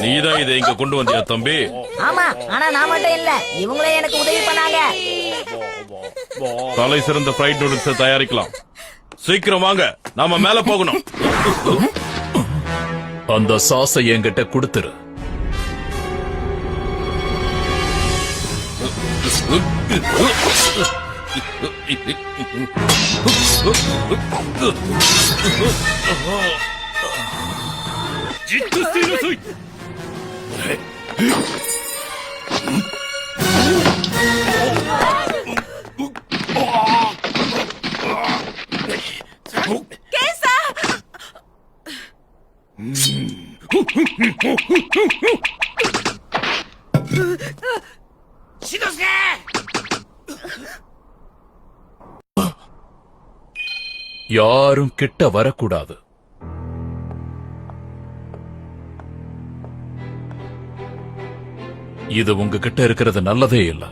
நீதான் இதை இங்க கொண்டு வந்தியா தம்பி? ஆமா, ஆனா நான் மட்டும் இல்ல, இவங்களே எனக்கு உதவி பண்ணாங்க. தலை சிறந்த ஃப்ரைட் நூடுல்ஸ் தயாரிக்கலாம். சீக்கிரம் வாங்க, நாம மேல போகணும். அந்த சாஸை என்கிட்ட கொடுத்துரு. யாரும் கிட்ட வரக்கூடாது. இது உங்ககிட்ட இருக்கிறது நல்லதே இல்ல.